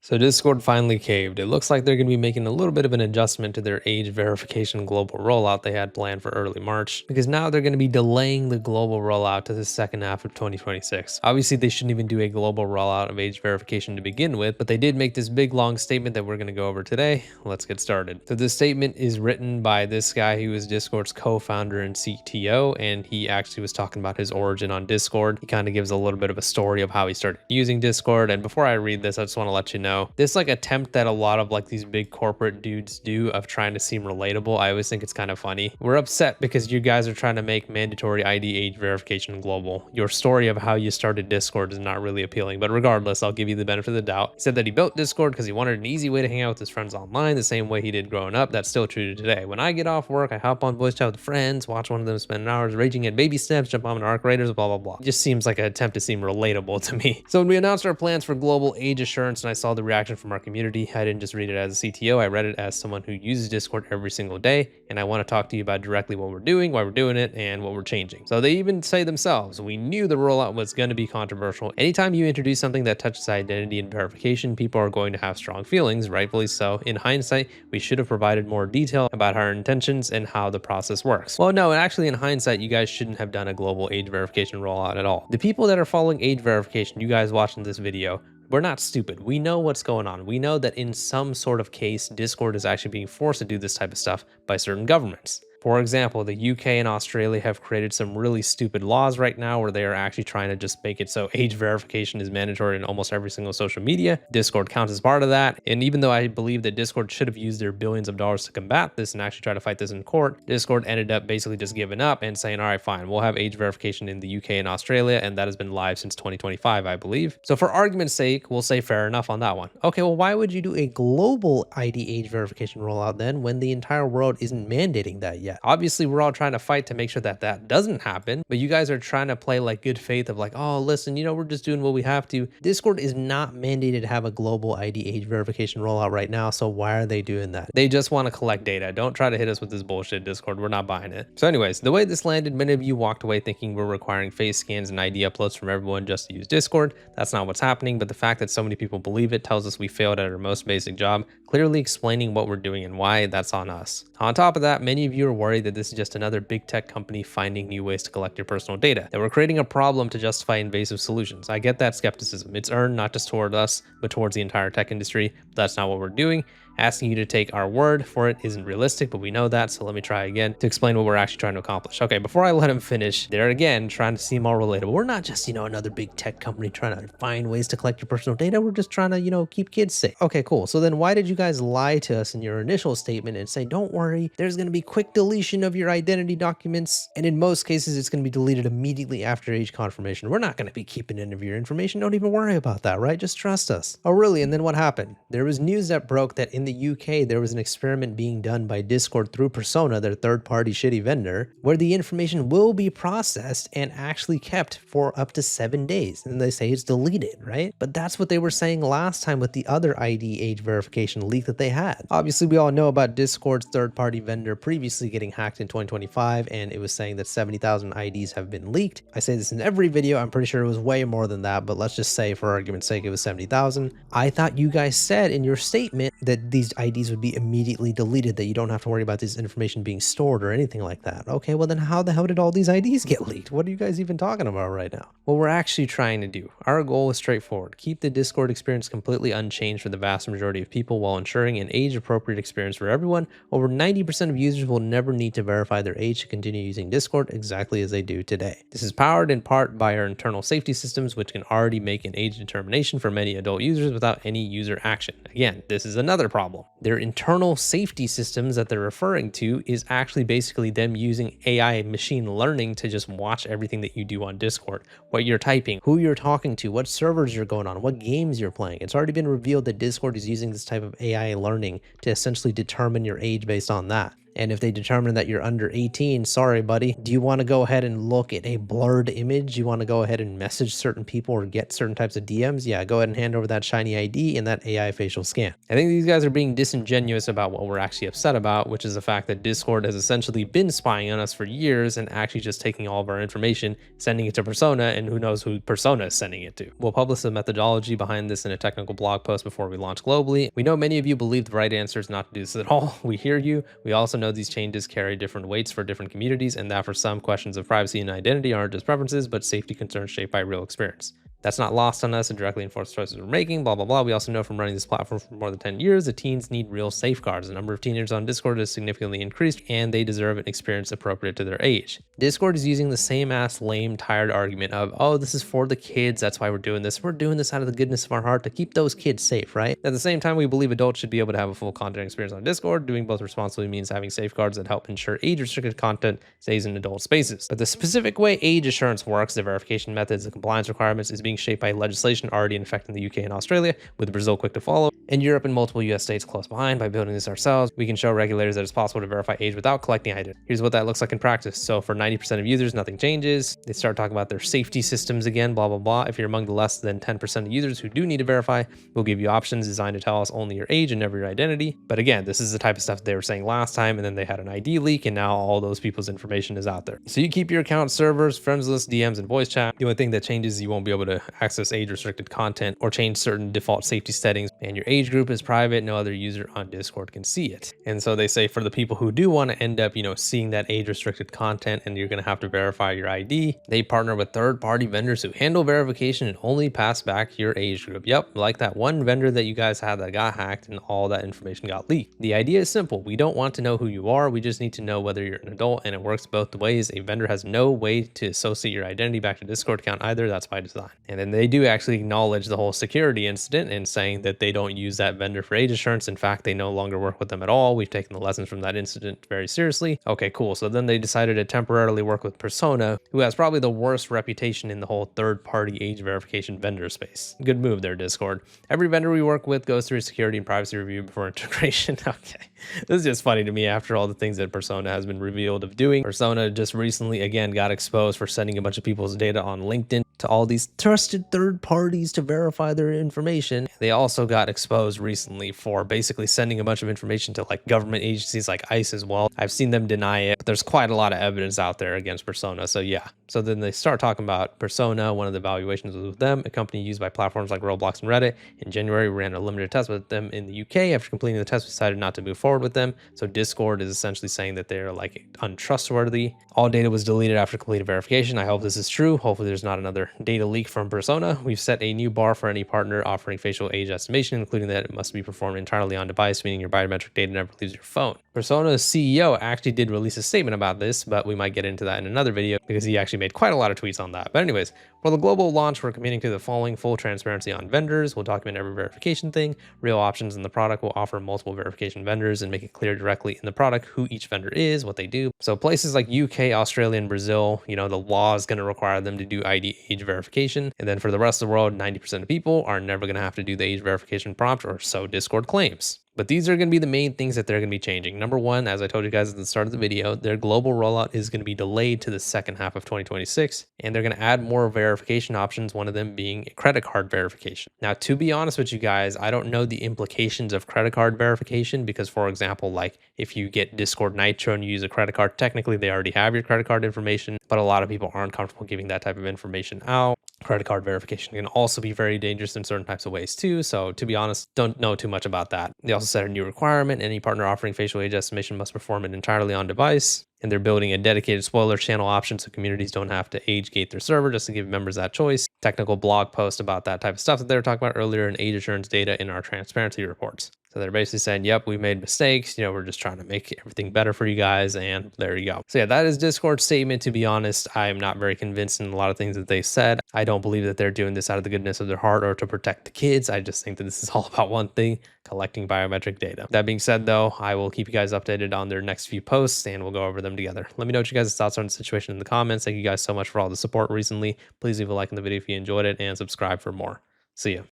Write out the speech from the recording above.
So Discord finally caved. It looks like they're going to be making a little bit of an adjustment to their age verification global rollout they had planned for early March, because now they're going to be delaying the global rollout to the second half of 2026. Obviously, they shouldn't even do a global rollout of age verification to begin with, but they did make this big long statement that we're going to go over today. Let's get started. So this statement is written by this guy who is Discord's co-founder and CTO, and he actually was talking about his origin on Discord. He kind of gives a little bit of a story of how he started using Discord. And before I read this, I just want to let you know this like attempt that a lot of like these big corporate dudes do of trying to seem relatable. I always think it's kind of funny. We're upset because you guys are trying to make mandatory ID age verification global. Your story of how you started Discord is not really appealing, but regardless, I'll give you the benefit of the doubt. He said that he built Discord because he wanted an easy way to hang out with his friends online the same way he did growing up. That's still true to today. When I get off work, I hop on voice chat with friends, watch one of them spend hours raging at baby steps, jump on an Arc Raiders, blah, blah, blah. It just seems like an attempt to seem relatable to me. So when we announced our plans for global age assurance and I saw the reaction from our community, I didn't just read it as a CTO, I read it as someone who uses Discord every single day, and I want to talk to you about directly what we're doing, why we're doing it, and what we're changing. So they even say themselves, we knew the rollout was going to be controversial. Anytime you introduce something that touches identity and verification, people are going to have strong feelings, rightfully so. In hindsight, we should have provided more detail about our intentions and how the process works. Well, no, actually in hindsight, you guys shouldn't have done a global age verification rollout at all. The people that are following age verification, you guys watching this video, we're not stupid. We know what's going on. We know that in some sort of case, Discord is actually being forced to do this type of stuff by certain governments. For example, the UK and Australia have created some really stupid laws right now where they are actually trying to just make it so age verification is mandatory in almost every single social media. Discord counts as part of that. And even though I believe that Discord should have used their billions of dollars to combat this and actually try to fight this in court, Discord ended up basically just giving up and saying, all right, fine, we'll have age verification in the UK and Australia. And that has been live since 2025, I believe. So for argument's sake, we'll say fair enough on that one. Okay, well, why would you do a global ID age verification rollout then when the entire world isn't mandating that yet? Obviously, we're all trying to fight to make sure that that doesn't happen, but you guys are trying to play like good faith of like, oh, listen, we're just doing what we have to. Discord is not mandated to have a global ID age verification rollout right now, so why are they doing that? They just want to collect data. Don't try to hit us with this bullshit, Discord. We're not buying it. So anyways, the way this landed, many of you walked away thinking we're requiring face scans and ID uploads from everyone just to use Discord. That's not what's happening, but the fact that so many people believe it tells us we failed at our most basic job, clearly explaining what we're doing and why. That's on us. On top of that, many of you are worried that this is just another big tech company finding new ways to collect your personal data, that we're creating a problem to justify invasive solutions. I get that skepticism. It's earned not just toward us, but towards the entire tech industry. But that's not what we're doing. Asking you to take our word for it isn't realistic, but we know that, so let me try again to explain what we're actually trying to accomplish. Okay, before I let him finish, they're again trying to seem all relatable. We're not just, another big tech company trying to find ways to collect your personal data. We're just trying to, keep kids safe. Okay, cool. So then why did you guys lie to us in your initial statement and say, don't worry, there's going to be quick deletion of your identity documents, and in most cases, it's going to be deleted immediately after age confirmation. We're not going to be keeping any of your information. Don't even worry about that, right? Just trust us. Oh, really? And then what happened? There was news that broke that in the UK, there was an experiment being done by Discord through Persona, their third-party shitty vendor, where the information will be processed and actually kept for up to 7 days. And they say it's deleted, right? But that's what they were saying last time with the other ID age verification leak that they had. Obviously, we all know about Discord's third-party vendor previously getting hacked in 2025, and it was saying that 70,000 IDs have been leaked. I say this in every video. I'm pretty sure it was way more than that, but let's just say for argument's sake, it was 70,000. I thought you guys said in your statement that these IDs would be immediately deleted, that you don't have to worry about this information being stored or anything like that. Okay, well then how the hell did all these IDs get leaked? What are you guys even talking about right now? What we're actually trying to do, our goal is straightforward. Keep the Discord experience completely unchanged for the vast majority of people while ensuring an age-appropriate experience for everyone. Over 90% of users will never need to verify their age to continue using Discord exactly as they do today. This is powered in part by our internal safety systems, which can already make an age determination for many adult users without any user action. Again, this is another problem. Their internal safety systems that they're referring to is actually basically them using AI machine learning to just watch everything that you do on Discord, what you're typing, who you're talking to, what servers you're going on, what games you're playing. It's already been revealed that Discord is using this type of AI learning to essentially determine your age based on that. And if they determine that you're under 18, sorry, buddy. Do you want to go ahead and look at a blurred image? You want to go ahead and message certain people or get certain types of DMs? Yeah, go ahead and hand over that shiny ID and that AI facial scan. I think these guys are being disingenuous about what we're actually upset about, which is the fact that Discord has essentially been spying on us for years and actually just taking all of our information, sending it to Persona, and who knows who Persona is sending it to. We'll publish the methodology behind this in a technical blog post before we launch globally. We know many of you believe the right answer is not to do this at all. We hear you. We also know these changes carry different weights for different communities, and that for some, questions of privacy and identity aren't just preferences, but safety concerns shaped by real experience. That's not lost on us and directly enforced choices we're making, blah, blah, blah. We also know from running this platform for more than 10 years that teens need real safeguards. The number of teenagers on Discord has significantly increased, and they deserve an experience appropriate to their age. Discord is using the same ass lame, tired argument of, oh, this is for the kids, that's why we're doing this. We're doing this out of the goodness of our heart to keep those kids safe, right? At the same time, we believe adults should be able to have a full content experience on Discord. Doing both responsibly means having safeguards that help ensure age-restricted content stays in adult spaces. But the specific way age assurance works, the verification methods, the compliance requirements, is being shaped by legislation already in effect in the UK and Australia, with Brazil quick to follow, and Europe and multiple US states close behind. By building this ourselves, we can show regulators that it's possible to verify age without collecting identity. Here's what that looks like in practice. So for 90% of users, nothing changes. They start talking about their safety systems again, blah, blah, blah. If you're among the less than 10% of users who do need to verify, we'll give you options designed to tell us only your age and never your identity. But again, this is the type of stuff they were saying last time, and then they had an ID leak, and now all those people's information is out there. So you keep your account, servers, friends list, DMs, and voice chat. The only thing that changes is you won't be able to access age-restricted content or change certain default safety settings, and your age group is private. No other user on Discord can see it. And so they say for the people who do want to end up, seeing that age-restricted content and you're going to have to verify your ID, they partner with third-party vendors who handle verification and only pass back your age group. Yep, like that one vendor that you guys had that got hacked and all that information got leaked. The idea is simple. We don't want to know who you are. We just need to know whether you're an adult, and it works both ways. A vendor has no way to associate your identity back to Discord account either. That's by design. And then they do actually acknowledge the whole security incident and saying that they don't use that vendor for age assurance. In fact, they no longer work with them at all. We've taken the lessons from that incident very seriously. Okay, cool. So then they decided to temporarily work with Persona, who has probably the worst reputation in the whole third-party age verification vendor space. Good move there, Discord. Every vendor we work with goes through a security and privacy review before integration. Okay, this is just funny to me after all the things that Persona has been revealed of doing. Persona just recently again got exposed for sending a bunch of people's data on LinkedIn to all these trusted third parties to verify their information. They also got exposed recently for basically sending a bunch of information to like government agencies like ICE as well. I've seen them deny it, but there's quite a lot of evidence out there against Persona. So yeah. So then they start talking about Persona. One of the evaluations was with them, a company used by platforms like Roblox and Reddit. In January, we ran a limited test with them in the UK. After completing the test, we decided not to move forward with them. So Discord is essentially saying that they're like untrustworthy. All data was deleted after completed verification. I hope this is true. Hopefully there's not another data leak from Persona. We've set a new bar for any partner offering facial age estimation, including that it must be performed entirely on device, meaning your biometric data never leaves your phone. Persona's CEO actually did release a statement about this, but we might get into that in another video because he actually made quite a lot of tweets on that. But anyways, for the global launch, we're committing to the following: full transparency on vendors. We'll document every verification thing, real options in the product. We'll offer multiple verification vendors and make it clear directly in the product who each vendor is, what they do. So places like UK, Australia, and Brazil, the law is going to require them to do ID age verification. And then for the rest of the world, 90% of people are never going to have to do the age verification prompt, or so Discord claims. But these are going to be the main things that they're going to be changing. Number one, as I told you guys at the start of the video, their global rollout is going to be delayed to the second half of 2026, and they're going to add more verification options, one of them being credit card verification. Now, to be honest with you guys, I don't know the implications of credit card verification because, for example, like if you get Discord Nitro and you use a credit card, technically they already have your credit card information, but a lot of people aren't comfortable giving that type of information out. Credit card verification can also be very dangerous in certain types of ways too. So to be honest, don't know too much about that. They also set a new requirement: any partner offering facial age estimation must perform it entirely on device. And they're building a dedicated spoiler channel option so communities don't have to age gate their server, just to give members that choice. Technical blog post about that type of stuff that they were talking about earlier, and age assurance data in our transparency reports. So they're basically saying, yep, we made mistakes. We're just trying to make everything better for you guys. And there you go. So yeah, that is Discord's statement. To be honest, I am not very convinced in a lot of things that they said. I don't believe that they're doing this out of the goodness of their heart or to protect the kids. I just think that this is all about one thing: collecting biometric data. That being said, though, I will keep you guys updated on their next few posts and we'll go over them together. Let me know what you guys' thoughts are on the situation in the comments. Thank you guys so much for all the support recently. Please leave a like in the video if you enjoyed it and subscribe for more. See ya.